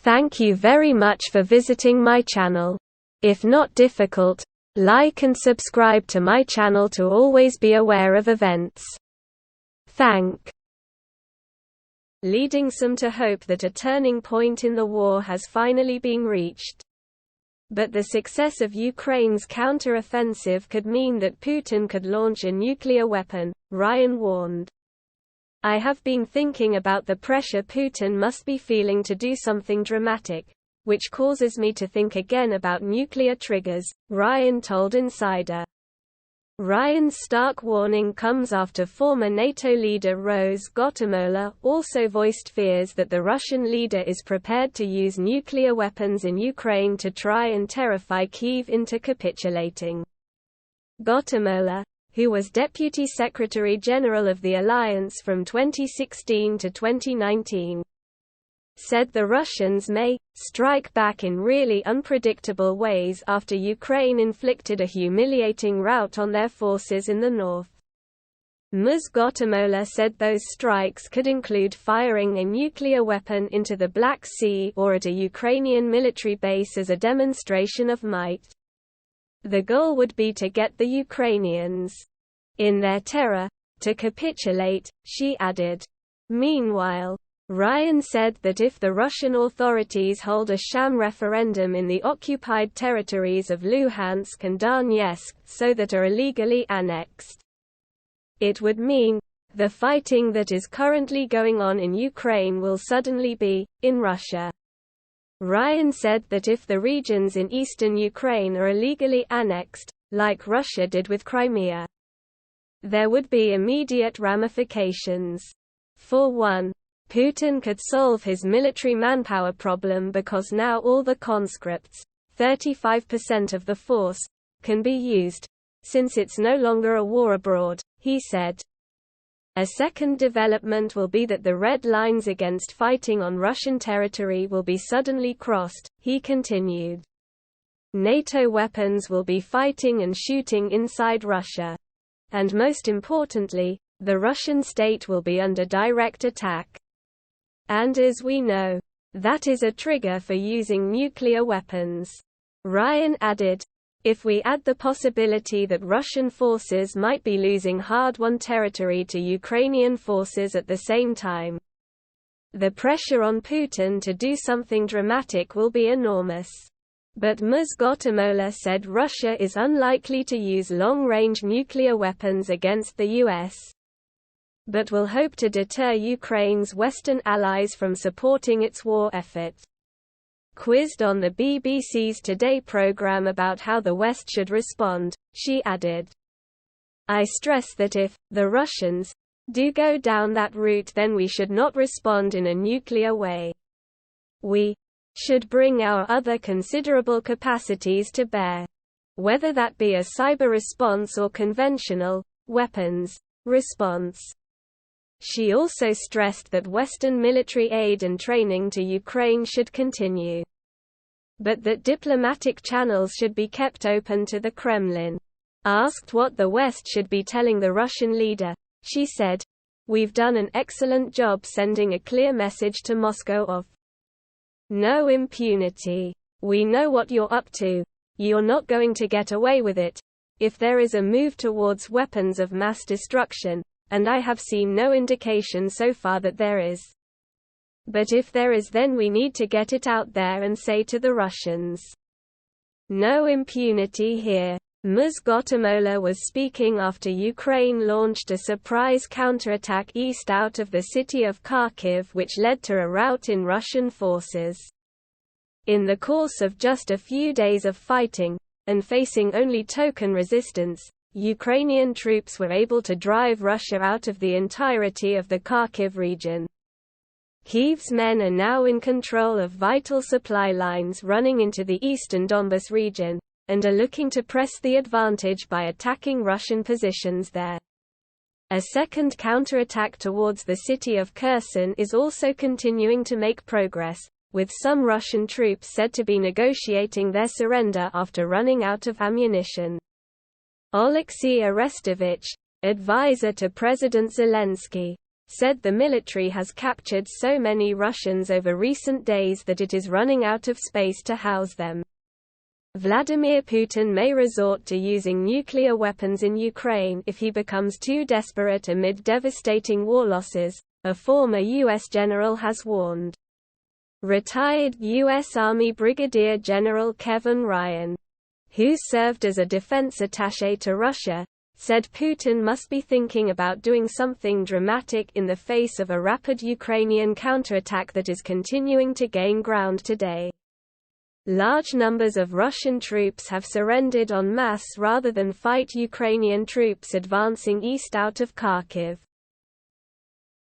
Thank you very much for visiting my channel. If not difficult, like and subscribe to my channel to always be aware of events. Leading some to hope that a turning point in the war has finally been reached. But the success of Ukraine's counter-offensive could mean that Putin could launch a nuclear weapon, Ryan warned. I have been thinking about the pressure Putin must be feeling to do something dramatic, which causes me to think again about nuclear triggers, Ryan told Insider. Ryan's stark warning comes after former NATO leader Rose Gottemoeller also voiced fears that the Russian leader is prepared to use nuclear weapons in Ukraine to try and terrify Kyiv into capitulating. Gottemoeller, who was Deputy Secretary General of the alliance from 2016 to 2019, said the Russians may strike back in really unpredictable ways after Ukraine inflicted a humiliating rout on their forces in the north. Ms. Gottemoeller said those strikes could include firing a nuclear weapon into the Black Sea or at a Ukrainian military base as a demonstration of might. The goal would be to get the Ukrainians, in their terror, to capitulate, she added. Meanwhile, Ryan said that if the Russian authorities hold a sham referendum in the occupied territories of Luhansk and Donetsk so that are illegally annexed, it would mean the fighting that is currently going on in Ukraine will suddenly be in Russia. Ryan said that if the regions in eastern Ukraine are illegally annexed, like Russia did with Crimea, there would be immediate ramifications. For one, Putin could solve his military manpower problem because now all the conscripts, 35% of the force, can be used, since it's no longer a war abroad, he said. A second development will be that the red lines against fighting on Russian territory will be suddenly crossed, he continued. NATO weapons will be fighting and shooting inside Russia. And most importantly, the Russian state will be under direct attack. And as we know, that is a trigger for using nuclear weapons. Ryan added, if we add the possibility that Russian forces might be losing hard-won territory to Ukrainian forces at the same time, the pressure on Putin to do something dramatic will be enormous. But Ms. Gottemoeller said Russia is unlikely to use long-range nuclear weapons against the US, but will hope to deter Ukraine's Western allies from supporting its war effort. Quizzed on the BBC's Today programme about how the West should respond, she added, I stress that if the Russians do go down that route, then we should not respond in a nuclear way. We should bring our other considerable capacities to bear, whether that be a cyber response or conventional weapons response. She also stressed that Western military aid and training to Ukraine should continue, but that diplomatic channels should be kept open to the Kremlin. Asked what the West should be telling the Russian leader, she said, "We've done an excellent job sending a clear message to Moscow of no impunity. We know what you're up to. You're not going to get away with it. If there is a move towards weapons of mass destruction, and I have seen no indication so far that there is. But if there is, then we need to get it out there and say to the Russians, no impunity here." Ms. Gottemoeller was speaking after Ukraine launched a surprise counterattack east out of the city of Kharkiv, which led to a rout in Russian forces. In the course of just a few days of fighting, and facing only token resistance, Ukrainian troops were able to drive Russia out of the entirety of the Kharkiv region. Kyiv's men are now in control of vital supply lines running into the eastern Donbas region, and are looking to press the advantage by attacking Russian positions there. A second counterattack towards the city of Kherson is also continuing to make progress, with some Russian troops said to be negotiating their surrender after running out of ammunition. Oleksiy Arestovich, advisor to President Zelensky, said the military has captured so many Russians over recent days that it is running out of space to house them. Vladimir Putin may resort to using nuclear weapons in Ukraine if he becomes too desperate amid devastating war losses, a former U.S. general has warned. Retired U.S. Army Brigadier General Kevin Ryan, who served as a defense attaché to Russia, said Putin must be thinking about doing something dramatic in the face of a rapid Ukrainian counterattack that is continuing to gain ground today. Large numbers of Russian troops have surrendered en masse rather than fight Ukrainian troops advancing east out of Kharkiv.